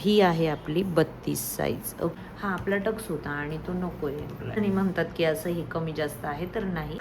ही आहे आपली 32 साईज. हा आपला टक्स होता आणि तो नकोय आणि म्हणतात की असं हे कमी जास्त आहे, तर नाही,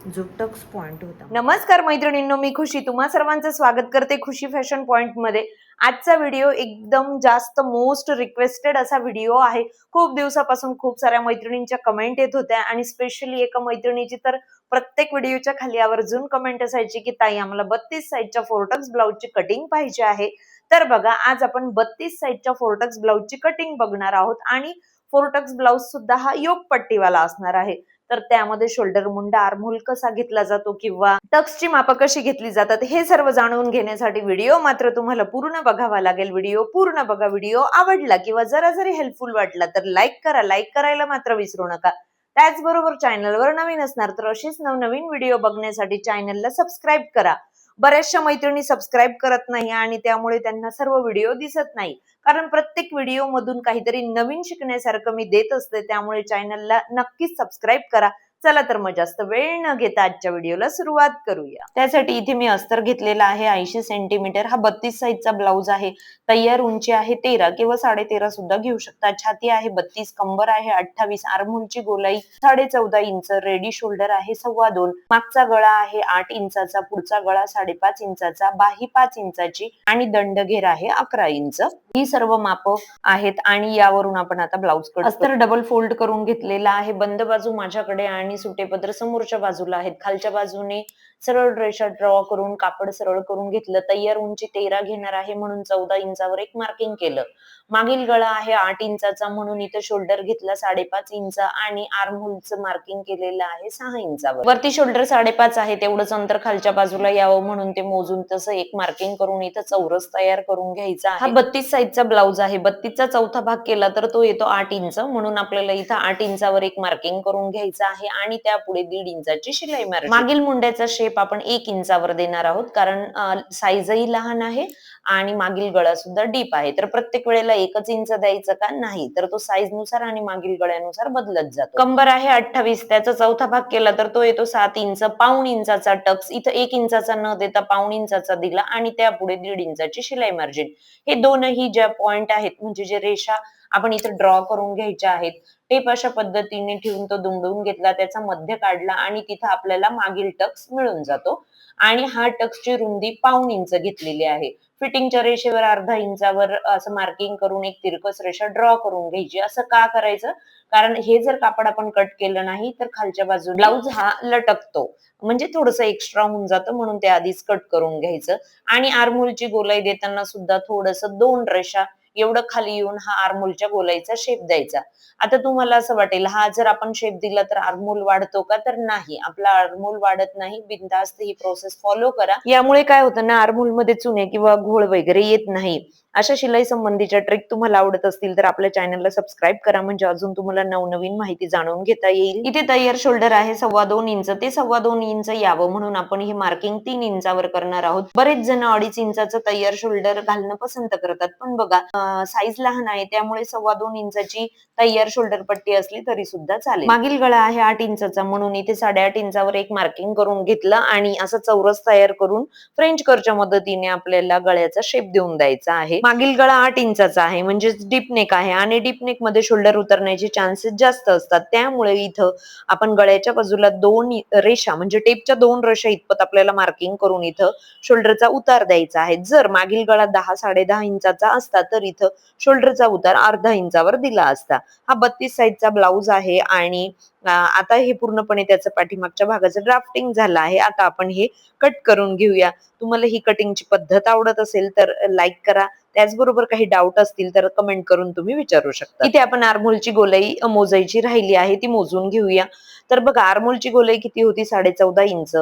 जो टक्स पॉइंट होता. नमस्कार मैत्रिणींनो, मी खुशी तुम्हा सर्वांचं स्वागत करते खुशी फॅशन पॉइंट मध्ये. आजचा व्हिडिओ एकदम जास्त मोस्ट रिक्वेस्टेड असा व्हिडिओ आहे. खूप दिवसापासून खूप साऱ्या मैत्रिणींच्या कमेंट येत होत्या आणि स्पेशली एका मैत्रिणीची तर प्रत्येक व्हिडिओच्या खाली आवर्जून कमेंट असायची की ताई आम्हाला 32 साईजच्या फोरटक्स ब्लाउजची कटिंग पाहिजे आहे. तर बघा, आज आपण 32 साईजच्या फोरटक्स ब्लाउजची कटिंग बघणार आहोत आणि फोरटक्स ब्लाउज सुद्धा हा योग पट्टीवाला असणार आहे. तर त्यामध्ये शोल्डर मुंडा आर्महोल कसा घेतला जातो किंवा टक्सची मापं कशी घेतली जातात हे सर्व जाणून घेण्यासाठी व्हिडिओ मात्र तुम्हाला पूर्ण बघावा लागेल. व्हिडिओ पूर्ण बघा. व्हिडिओ आवडला किंवा जरा जरी हेल्पफुल वाटला तर लाईक करा. लाईक करायला मात्र विसरू नका. त्याचबरोबर चॅनलवर नवीन असणार तर अशीच नवनवीन व्हिडिओ बघण्यासाठी चॅनलला सबस्क्राईब करा. बऱ्याचशा मैत्रिणी सबस्क्राईब करत नाही आणि त्यामुळे त्यांना सर्व व्हिडिओ दिसत नाही, कारण प्रत्येक व्हिडिओ मधून काहीतरी नवीन शिकण्यासारखं मी देत असते. त्यामुळे चॅनलला नक्कीच सबस्क्राईब करा. चला तर मग जास्त वेळ न घेता आजच्या व्हिडिओला सुरुवात करूया. त्यासाठी इथे मी अस्तर घेतलेला आहे 80 सेंटीमीटर. हा 32 साईजचा ब्लाउज आहे. तयार उंची आहे 13 किंवा 13.5 सुद्धा घेऊ शकता. छाती आहे 32, कंबर आहे 28, आर्महोलची गोलाई 14.5 इंच, रेडी शोल्डर आहे 2.25, मागचा गळा आहे 8 इंचाचा, पुढचा गळा 5.5 इंचाचा, बाही 5 इंचाची आणि दंडघेर आहे 11 इंच. ही सर्व माप आहेत आणि यावरून आपण आता ब्लाउज कट. अस्तर डबल फोल्ड करून घेतलेला आहे. बंद बाजू माझ्याकडे आणि सुटेपत्र समोरच्या बाजूला आहेत. खालच्या बाजूने सरळ रेषा ड्रॉ करून कापड सरळ करून घेतलं. तयार उंची 13 घेणार आहे म्हणून 14 इंचावर एक मार्किंग केलं. मागील गळा आहे 8 इंचाचा म्हणून इथे शोल्डर घेतला 5.5 इंच आणि आर्महोलचं मार्किंग केलेलं आहे 6 इंचावर. वरती शोल्डर 5.5 आहे, तेवढंच अंतर खालच्या बाजूला यावं म्हणून ते मोजून तसं एक मार्किंग करून इथं चौरस तयार करून घ्यायचा आहे. हा 32 साईजचा ब्लाउज आहे. 32 चा चौथा भाग केला तर तो येतो 8 इंच, म्हणून आपल्याला इथं 8 इंचावर एक मार्किंग करून घ्यायचं आहे आणि त्यापुढे 1.5 इंचाची शिलाई मारायची. मागील मुंड्याचा शेप आपण 1 इंचावर देणार आहोत, कारण साईजही लहान आहे आणि मागील गळा सुद्धा डीप आहे. तर प्रत्येक वेळेला 1 इंच द्यायचं का नाही, तर तो साईज नुसार आणि मागील गळ्यानुसार बदलत जातो. कंबर आहे 28, त्याचा चौथा भाग केला तर तो येतो 7 इंच. पाऊण इंचाचा टक्स इथं 1 इंचाचा न देता पाऊण इंचाचा दिला आणि त्यापुढे 1.5 इंचाची शिलाई मार्जिन. हे दोनही ज्या पॉइंट आहेत म्हणजे जे रेषा आपण इथे ड्रॉ करून घ्यायच्या आहेत, टेप अशा पद्धतीने ठेवून तो दुमडून घेतला, त्याचा मध्य काढला आणि तिथं आपल्याला मागील टक्स मिळून जातो. आणि हा टक्सची रुंदी पाऊण इंच घेतलेली आहे. फिटिंगच्या रेषेवर अर्धा इंचावर असं मार्किंग करून एक तिरकस रेषा ड्रॉ करून घ्यायची. असं का करायचं? कारण हे जर कापड आपण कट केलं नाही तर खालच्या बाजूला ब्लाउज हा लटकतो, म्हणजे थोडस एक्स्ट्रा होऊन जातं, म्हणून ते आधीच कट करून घ्यायचं. आणि आर्महोलची गोलाई देताना सुद्धा थोडस 2 रेषा एवढं खाली येऊन हा आर्महोलच्या गोलाईचा शेप द्यायचा. आता तुम्हाला असं वाटेल, हा जर आपण शेप दिला तर आर्महोल वाढतो का? तर नाही, आपला आर्महोल वाढत नाही. बिनधास्त ही प्रोसेस फॉलो करा. यामुळे काय होतं ना, आर्महोल मध्ये चुने किंवा घोळ वगैरे येत नाही. अशा शिलाई संबंधीच्या ट्रिक तुम्हाला आवडत असतील तर आपल्या चॅनलला सबस्क्राईब करा, म्हणजे अजून तुम्हाला नवनवीन माहिती जाणून घेता येईल. इथे तयार शोल्डर आहे 2.25 इंच. ते 2.25 इंच यावं म्हणून आपण हे मार्किंग 3 इंचावर करणार आहोत. बरेच जण 2.5 इंचाचं तयार शोल्डर घालणं पसंत करतात, पण बघा साईज लहान आहे त्यामुळे 2.25 इंचाची तयार शोल्डर पट्टी असली तरी सुद्धा चालेल. मागील गळा आहे 8 इंचाचा म्हणून इथे 8.5 इंचावर एक मार्किंग करून घेतलं आणि असं चौरस तयार करून फ्रेंच कर्वच्या मदतीने आपल्याला गळ्याचा शेप देऊन द्यायचा आहे. मागील गळा 8 इंचाचा आहे म्हणजे डीप नेक आहे आणि डीप नेक मध्ये शोल्डर उतरण्याचे चान्सेस जास्त असतात. त्यामुळे इथं आपण गळ्याच्या बाजूला 2 रेषा म्हणजे टेपच्या 2 रेषा इतपत आपल्याला मार्किंग करून इथं शोल्डरचा उतार द्यायचा आहे. जर मागील गळा 10-10.5 इंचाचा असता तर इथं शोल्डरचा उतार अर्धा इंचावर दिला असता. हा 32 साईजचा ब्लाउज आहे आणि आता हे पूर्णपणे त्याचं पाठीमागच्या भागाचं ड्राफ्टिंग झालं आहे. आता आपण हे कट करून घेऊया. तुम्हाला ही कटिंगची पद्धत आवडत असेल तर लाईक करा. त्याचबरोबर काही डाऊट असतील तर कमेंट करून तुम्ही विचारू शकता. इथे आपण आर्महोलची गोलाई मोजायची राहिली आहे, ती मोजून घेऊया. तर बघा, आर्महोलची गोलाई किती होती? 14.5 इंच.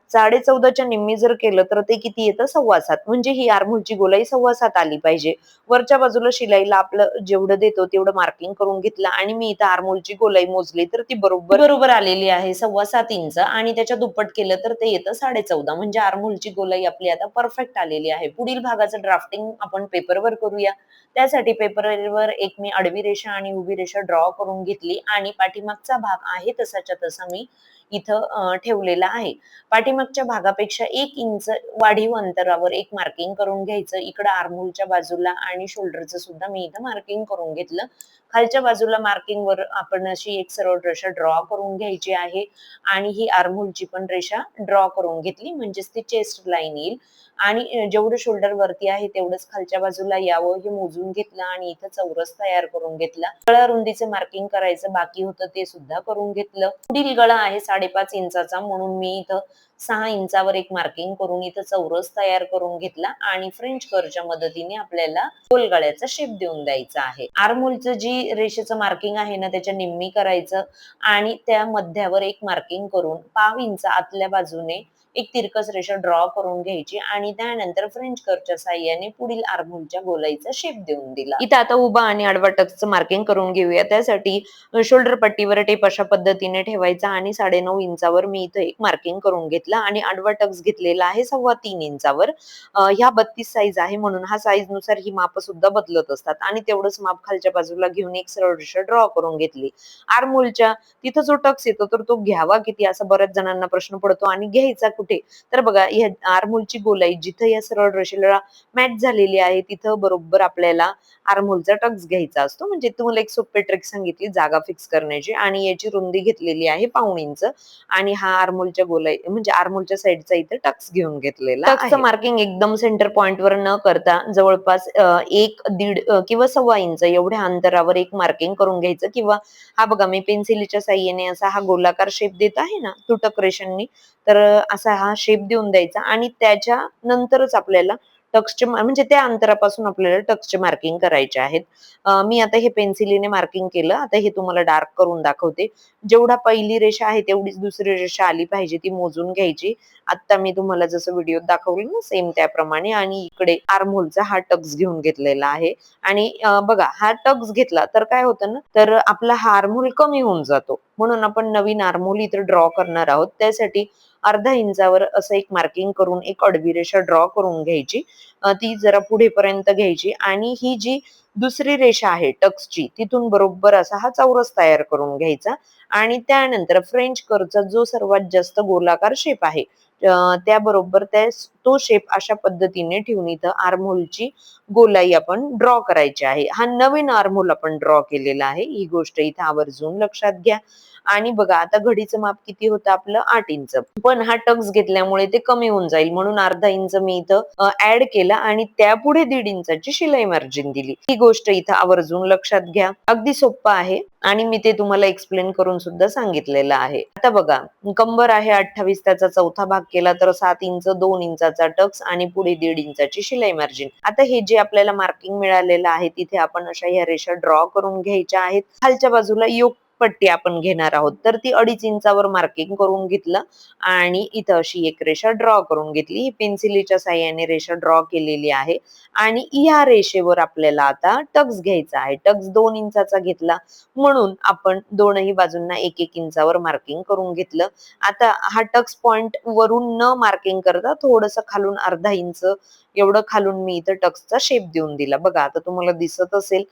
14.5च्या निम्मी जर केलं तर ते किती येतं? 7.25. म्हणजे ही आर्महोलची गोलाई 7.25 आली पाहिजे. वरच्या बाजूला शिलाईला आपलं जेवढं देतो तेवढं मार्किंग करून घेतलं आणि मी इथं आर्महोलची गोलाई मोजली तर ती बरोबर आलेली आहे 7.25 इंच आणि त्याच्या दुप्पट केलं तर ते येतं 14.5. म्हणजे आर्महोलची गोलाई आपली आता परफेक्ट आलेली आहे. पुढील भागाचं ड्राफ्टिंग आपण पेपरवर करूया. त्यासाठी पेपरवर एक मी आडवी रेषा आणि उभी रेषा ड्रॉ करून घेतली आणि पाठीमागचा भाग आहे तसाच्या तसा मी इथं ठेवलेला आहे. पाठीमागच्या भागापेक्षा 1 इंच वाढीव अंतरावर एक मार्किंग करून घ्यायचं. इकडं आर्महोलच्या बाजूला आणि शोल्डरचं सुद्धा मी इथं मार्किंग करून घेतलं. खालच्या बाजूला मार्किंग वर आपण अशी एक सरळ रेषा ड्रॉ करून घ्यायची आहे आणि ही आर्महोलची पण रेषा ड्रॉ करून घेतली म्हणजेच ती चेस्ट लाईन येईल आणि जेवढं शोल्डर वरती आहे तेवढंच खालच्या बाजूला यावं हे मोजून घेतलं आणि इथं चौरस तयार करून घेतला. गळा रुंदीचं मार्किंग करायचं बाकी होतं ते सुद्धा करून घेतलं. पुढील गळा आहे 5.5 इंचाचा म्हणून मी इथं 6 इंचावर एक मार्किंग करून इथं चौरस तयार करून घेतला आणि फ्रेंच कर्वच्या मदतीने आपल्याला गोल गळ्याचा शेप देऊन द्यायचा आहे. आर्महोलचं जी रेषेचं मार्किंग आहे ना त्याच्या निम्मी करायचं आणि त्या मध्यावर एक मार्किंग करून 1/2 इंच आतल्या बाजूने एक तिरकस रेषा ड्रॉ करून घ्यायची आणि त्यानंतर फ्रेंच कर्वच्या साहाय्याने पुढील आर्महोलच्या गोलाईचा शेप देऊन दिला. इथं आता उभा आणि आडवा टक्सचं मार्किंग करून घेऊया. त्यासाठी शोल्डर पट्टीवर टेप अशा पद्धतीने ठेवायचा आणि 9.5 इंचावर मी इथं एक मार्किंग करून घेतला आणि आडवा टक्स घेतलेला आहे 3.25 इंचावर. ह्या 32 साईज आहे म्हणून हा साईज नुसार ही माप सुद्धा बदलत असतात आणि तेवढंच माप खालच्या बाजूला घेऊन एक सरळ रेषा ड्रॉ करून घेतली. आर्महोलच्या तिथं जो टक्स येतो तर तो घ्यावा किती असा बऱ्याच जणांना प्रश्न पडतो आणि घ्यायचा कुठे तर बघा या आर्महोलची गोलाई जिथं या सरळ रेषेला मॅच झालेली आहे तिथं बरोबर आपल्याला आर्महोलचा टक्स घ्यायचा असतो. म्हणजे तुम्हाला एक सोपे ट्रिक सांगितली जागा फिक्स करण्याची आणि याची रुंदी घेतलेली आहे 1/2 इंच आणि हा आर्महोलच्या गोलाई म्हणजे आर्महोलच्या साईडचा इथे टक्स घेऊन घेतलेला आहे. टक्सचं मार्किंग एकदम सेंटर पॉइंट वर न करता जवळपास 1, 1.5 किंवा 1.25 इंच एवढ्या अंतरावर एक मार्किंग करून घ्यायचं किंवा हा बघा मी पेन्सिलीच्या साहाय्याने असा हा गोलाकार शेप देत आहे ना तुटक रेषांनी तर असा हा शेप देऊन द्यायचा आणि त्याच्या नंतरच आपल्याला टक्सचे म्हणजे त्या अंतरापासून आपल्याला टक्सचे मार्किंग करायचे आहेत. मी आता हे पेन्सिलीने मार्किंग केलं. आता हे तुम्हाला डार्क करून दाखवते. जेवढा पहिली रेषा आहे तेवढीच दुसरी रेषा आली पाहिजे ती मोजून घ्यायची. आता मी तुम्हाला जसं व्हिडिओत दाखवलं ना सेम त्याप्रमाणे आणि इकडे आर्महोलचा हा टक्स घेऊन घेतलेला आहे आणि बघा हा टक्स घेतला तर काय होतं ना तर आपला हा आर्महोल कमी होऊन जातो म्हणून आपण नवीन आर्महोल इथे ड्रॉ करणार आहोत. त्यासाठी 1/2 इंचावर असं एक मार्किंग करून एक आडवी रेषा ड्रॉ करून घ्यायची. ती जरा पुढेपर्यंत घ्यायची आणि ही जी दुसरी रेषा आहे टक्सची तिथून बरोबर असा हा चौरस तयार करून घ्यायचा आणि त्यानंतर फ्रेंच कर्वचा जो सर्वात जास्त गोलाकार शेप आहे त्याबरोबर तो शेप अशा पद्धतीने ठेवून इथं आर्महोलची गोलाई आपण ड्रॉ करायची आहे. हा नवीन आर्महोल आपण ड्रॉ केलेला आहे ही गोष्ट इथं आवर्जून लक्षात घ्या. आणि बघा आता घडीचं माप किती होतं आपलं 8 इंच पण हा टक्स घेतल्यामुळे ते कमी होऊन जाईल म्हणून 1/2 इंच मी इथं ऍड केला आणि त्यापुढे 1.5 इंचाची शिलाई मार्जिन दिली. ही गोष्ट इथं आवर्जून लक्षात घ्या. अगदी सोपं आहे आणि मी ते तुम्हाला एक्सप्लेन करून सुद्धा सांगितलेलं आहे. आता बघा कंबर आहे 28 त्याचा चौथा भाग केला तर 7 इंच 2 इंचाचा टक्स आणि पुढे 1.5 इंचाची शिलाई मार्जिन. आता हे जे आपल्याला मार्किंग मिळालेलं आहे तिथे आपण अशा ह्या रेषा ड्रॉ करून घ्यायच्या आहेत. खालच्या बाजूला योक पट्टी आपण घेणार आहोत तर ती 2.5 इंचावर मार्किंग करून घेतलं आणि इथं अशी एक रेषा ड्रॉ करून घेतली. ही पेन्सिलीच्या साहाय्याने रेषा ड्रॉ केलेली आहे आणि या रेषेवर आपल्याला आता टक्स घ्यायचा आहे. टक्स 2 इंचाचा घेतला म्हणून आपण दोनही बाजूंना 1-1 इंचावर मार्किंग करून घेतलं. आता हा टक्स पॉइंट वरून न मार्किंग करता थोडस खालून 1/2 इंच एवढं खालून मी इथं टक्सचा शेप देऊन दिला. बघा आता तुम्हाला दिसत असेल.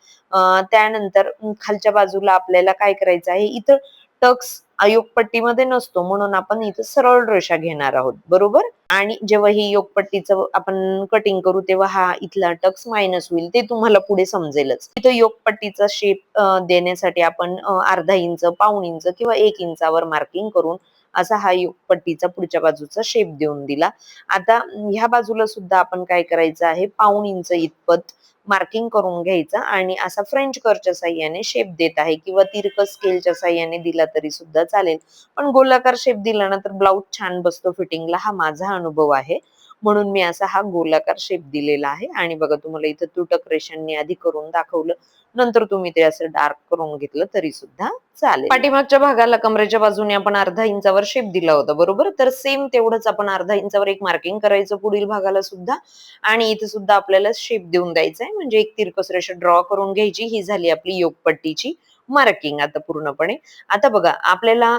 त्यानंतर खालच्या बाजूला आपल्याला काय करायचं आहे इथं टक्स योगपट्टीमध्ये नसतो म्हणून आपण इथं सरळ रेषा घेणार आहोत बरोबर आणि जेव्हा ही योगपट्टीचं आपण कटिंग करू तेव्हा हा इथला टक्स मायनस होईल ते तुम्हाला पुढे समजेलच. इथं योगपट्टीचा शेप देण्यासाठी आपण 1/2 इंच 1/2 इंच किंवा 1 इंचावर मार्किंग करून असा हा योगपट्टीचा पुढच्या बाजूचा शेप देऊन दिला. आता ह्या बाजूला सुद्धा आपण काय करायचं आहे 1/2 इंच इतपत मार्किंग करून घ्यायचं आणि असा फ्रेंच कर्वच्या साहाय्याने शेप देत आहे किंवा तिरकस स्केलच्या साहाय्याने दिला तरी सुद्धा चालेल पण गोलाकार शेप दिला ना तर ब्लाउज छान बसतो फिटिंगला हा माझा अनुभव आहे म्हणून मी असा हा गोलाकार शेप दिलेला आहे. आणि बघा तुम्हाला इथं तुटक रेषांनी आधी करून दाखवलं नंतर तुम्ही ते असं डार्क करून घेतलं तरी सुद्धा चालेल. पाठीमागच्या भागाला कमरेच्या बाजूने आपण 1/2 इंचावर शेप दिला होता बरोबर तर सेम तेवढंच आपण 1/2 इंचावर एक मार्किंग करायचं पुढील भागाला सुद्धा आणि इथे सुद्धा आपल्याला शेप देऊन द्यायचा आहे म्हणजे एक तिरकस रेषा ड्रॉ करून घ्यायची. ही झाली आपली योगपट्टीची मार्किंग आता पूर्णपणे. आता बघा आपल्याला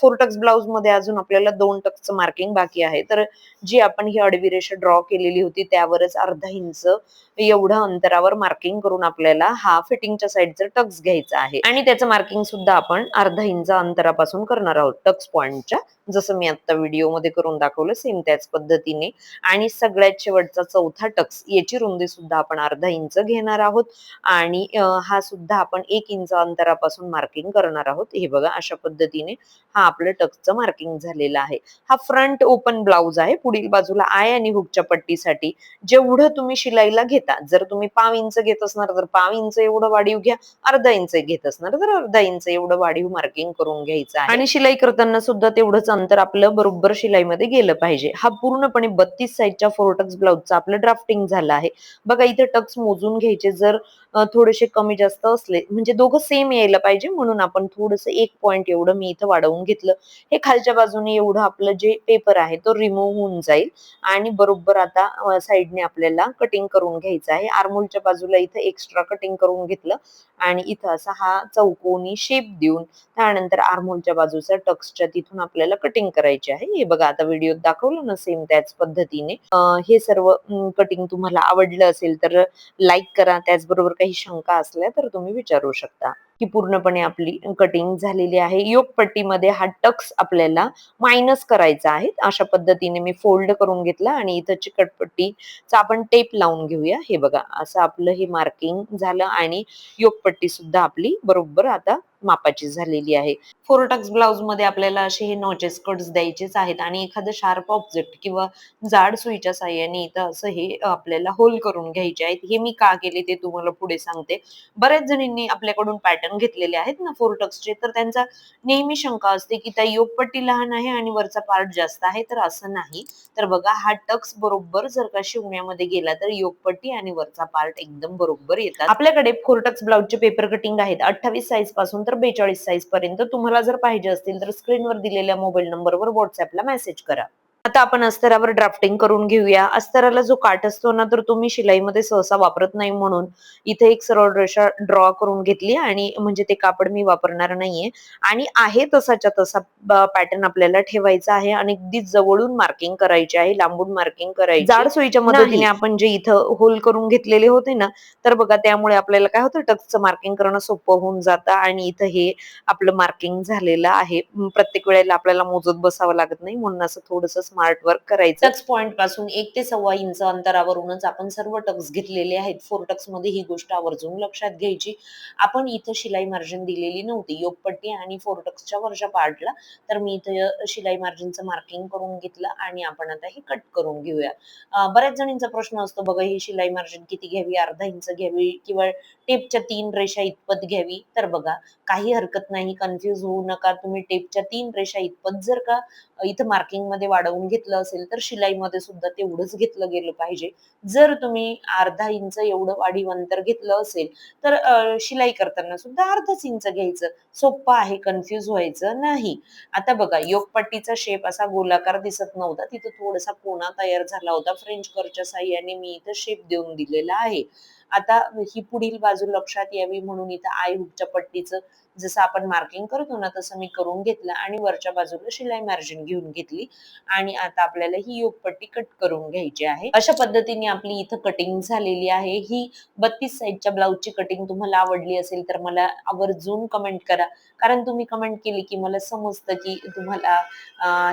4 टक्स ब्लाउज मध्ये अजून आपल्याला 2 टक्सचं मार्किंग बाकी आहे. तर जी आपण ही आडवी रेषा ड्रॉ केलेली होती त्यावरच अर्धा इंच एवढं अंतरावर मार्किंग करून आपल्याला हा फिटिंगच्या साईडचा टक्स घ्यायचा आहे आणि त्याचं मार्किंग सुद्धा आपण अर्धा इंच अंतरापासून करणार आहोत टक्स पॉइंटच्या. जसं मी आता व्हिडिओ मध्ये करून दाखवलं सेम त्याच पद्धतीने. आणि सगळ्यात शेवटचा चौथा टक्स याची रुंदी सुद्धा आपण अर्धा इंच घेणार आहोत आणि हा सुद्धा आपण 1 इंच अंतरापासून मार्किंग करणार आहोत. हे बघा अशा पद्धतीने हा आपलं टक्सचं मार्किंग झालेला आहे. हा फ्रंट ओपन ब्लाउज आहे. पुढील बाजूला आय आणि हुकच्या पट्टीसाठी जेवढं तुम्ही शिलाईला घेता, जर तुम्ही 5 इंच घेत असणार तर 5 इंच एवढं वाढीव घ्या, अर्धा इंच घेत असणार तर अर्धा इंच एवढं वाढीव मार्किंग करून घ्यायचं आहे. आणि शिलाई करताना सुद्धा तेवढंच अंतर आपलं बरोबर शिलाईमध्ये गेलं पाहिजे. हा पूर्णपणे 32 साईजच्या 4 टक्स ब्लाउजचा आपलं ड्राफ्टिंग झालं आहे. बघा इथे टक्स मोजून घ्यायचे. जर थोडेसे कमी जास्त असले म्हणजे दोघं सेम यायला पाहिजे म्हणून आपण थोडंसं 1 पॉइंट एवढं मी इथं वाढवून घेतलं. हे खालच्या बाजूने एवढं आपलं जे पेपर आहे तो रिमूव्ह होऊन जाईल आणि बरोबर आता साईडने आपल्याला कटिंग करून घ्यायचं आहे. आर्मोलच्या बाजूला इथं एक्स्ट्रा कटिंग करून घेतलं आणि इथं असा हा चौकोनी शेप देऊन त्यानंतर आर्मोलच्या बाजूचा टक्सच्या तिथून आपल्याला कटिंग करायची आहे. हे बघा आता व्हिडिओत दाखवलं ना सेम त्याच पद्धतीने. हे सर्व कटिंग तुम्हाला आवडलं असेल तर लाईक करा. त्याचबरोबर काही शंका असल्या तर तुम्ही विचारू शकता. की पूर्णपणे आपली कटिंग झालेली आहे. योगपट्टीमध्ये हा टक्स आपल्याला मायनस करायचा आहे. अशा पद्धतीने मी फोल्ड करून घेतला आणि इथं चिकटपट्टीचा आपण टेप लावून घेऊया. हे बघा असं आपलं हे मार्किंग झालं आणि योगपट्टी सुद्धा आपली बरोबर आता मापाची झालेली आहे. 4 टक्स ब्लाउज मध्ये आपल्याला असे हे नॉचेस कट्स द्यायचेच आहेत आणि एखादं शार्प ऑब्जेक्ट किंवा जाड सुईच्या साहाय्याने इथं असं हे आपल्याला होल करून घ्यायचे आहेत. हे मी का केले ते तुम्हाला पुढे सांगते. बऱ्याच जणींनी आपल्याकडून पॅटर्न घेतलेले आहेत ना 4 टक्सचे, तर त्यांचा नेहमी शंका असते की त्या योगपट्टी लहान आहे आणि वरचा पार्ट जास्त आहे. तर असं नाही. तर बघा हा टक्स बरोबर जर का शिवण्यामध्ये गेला तर योगपट्टी आणि वरचा पार्ट एकदम बरोबर येतात. आपल्याकडे 4 टक्स ब्लाउजचे पेपर कटिंग आहेत 28 साईज पासून तर 42 साईज पर्यंत. तुम्हाला जर पाहिजे असतील तर स्क्रीनवर दिलेल्या मोबाईल नंबरवर व्हॉट्सअपला मेसेज करा. आता आपण अस्तरावर ड्राफ्टिंग करून घेऊया. अस्तराला जो काठ असतो ना तर तो मी शिलाईमध्ये सहसा वापरत नाही म्हणून इथे एक सरळ रेषा ड्रॉ करून घेतली आणि म्हणजे ते कापड मी वापरणार नाहीये आणि आहे तसाच्या तसा पॅटर्न आपल्याला ठेवायचा आहे आणि अगदी जवळून मार्किंग करायची आहे, लांबून मार्किंग करायची. जाड सुईच्या मदतीने आपण जे इथं होल करून घेतलेले होते ना तर बघा त्यामुळे आपल्याला काय होतं टक्सचं मार्किंग करणं सोपं होऊन जातं आणि इथं हे आपलं मार्किंग झालेलं आहे. प्रत्येक वेळेला आपल्याला मोजत बसावं लागत नाही म्हणून असं थोडंसं स्मार्ट वर्क करायचं. टक्स पॉइंट पासून 1 ते 1.25 इंच अंतरावरूनच आपण सर्व टक्स घेतलेले आहेत. 4 टक्स मध्ये ही गोष्ट आवर्जून लक्षात घ्यायची. आपण इथं शिलाई मार्जिन दिलेली नव्हती योगपट्टी आणि 4 टक्सच्या वरच्या पार्टला. तर मी इथं शिलाई मार्जिनचं मार्किंग करून घेतलं आणि आपण आता हे कट करून घेऊया. बऱ्याच जणींचा प्रश्न असतो बघा ही शिलाई मार्जिन किती घ्यावी, अर्धा इंच घ्यावी किंवा टेपच्या 3 रेषा इतपत घ्यावी. तर बघा काही हरकत नाही, कन्फ्युज होऊ नका. तुम्ही टेपच्या 3 रेषा इतपत जर का इथं मार्किंग मध्ये वाढवून घेतलं असेल तर शिलाईमध्ये सुद्धा तेवढंच घेतलं गेलं पाहिजे. जर तुम्ही अर्धा इंच एवढं वाढीव अंतर घेतलं असेल तर शिलाई करताना सुद्धा अर्धाच इंच घ्यायचं. सोपं आहे, कन्फ्युज व्हायचं नाही. आता बघा योगपट्टीचा शेप असा गोलाकार दिसत नव्हता, तिथं थोडासा कोना तयार झाला होता. फ्रेंच कर्वच्या साहाय्याने मी इथं शेप देऊन दिलेला आहे. आता ही पुढील बाजू लक्षात यावी म्हणून इथं आय हुकच्या पट्टीचं जसं आपण मार्किंग करतो ना तसं मी करून घेतलं आणि वरच्या बाजूला शिलाई मार्जिन घेऊन घेतली आणि आता आपल्याला ही योगपट्टी कट करून घ्यायची आहे. अशा पद्धतीने आपली इथं कटिंग झालेली आहे. ही 32 साईजच्या ब्लाउजची कटिंग तुम्हाला आवडली असेल तर मला आवर्जून कमेंट करा. कारण तुम्ही कमेंट केली की मला समजतं की तुम्हाला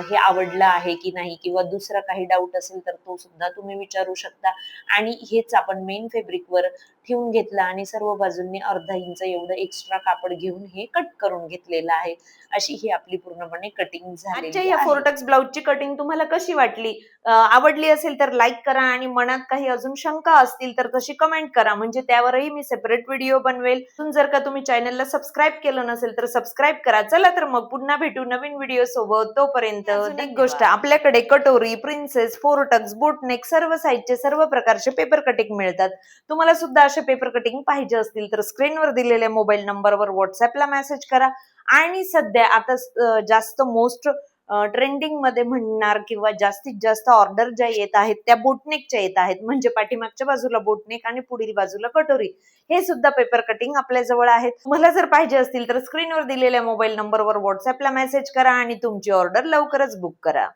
हे आवडलं आहे की नाही किंवा दुसरा काही डाऊट असेल तर तो सुद्धा तुम्ही विचारू शकता. आणि हेच आपण मेन फॅब्रिकवर ठेवून घेतलं आणि सर्व बाजूंनी अर्धा इंच एवढं एक्स्ट्रा कापड घेऊन हे कट करून घेतलेलं आहे. अशी ही आपली पूर्णपणे कटिंग झालेली आहे. या 4 टक्स ब्लाउजची कटिंग तुम्हाला कशी वाटली? आवडली असेल तर लाईक करा आणि मनात काही अजून शंका असतील तर तशी कमेंट करा म्हणजे त्यावरही मी सेपरेट व्हिडिओ बनवेल. जर का तुम्ही चॅनलला सबस्क्राईब केलं नसेल तर सबस्क्राईब करा. चला तर मग पुन्हा भेटू नवीन व्हिडिओ सोबत. तोपर्यंत एक गोष्ट आपल्याकडे कटोरी, प्रिन्सेस, 4 टक्स, बोटनेक सर्व साईजचे सर्व प्रकारचे पेपर कटिंग मिळतात. तुम्हाला सुद्धा असे पेपर कटिंग पाहिजे असतील तर स्क्रीनवर दिलेल्या मोबाईल नंबरवर व्हॉट्सअपला मेसेज करा. आणि सध्या आता जास्त मोस्ट ट्रेंडिंग मध्ये म्हणणार किंवा जास्तीत जास्त ऑर्डर ज्या येत आहेत त्या बोटनेकच्या येत आहेत, म्हणजे पाठीमागच्या बाजूला बोटनेक आणि पुढील बाजूला कटोरी. हे सुद्धा पेपर कटिंग आपल्या जवळ आहेत. मला जर पाहिजे असतील तर स्क्रीनवर दिलेल्या मोबाईल नंबरवर व्हॉट्सअपला मेसेज करा आणि तुमची ऑर्डर लवकरच बुक करा.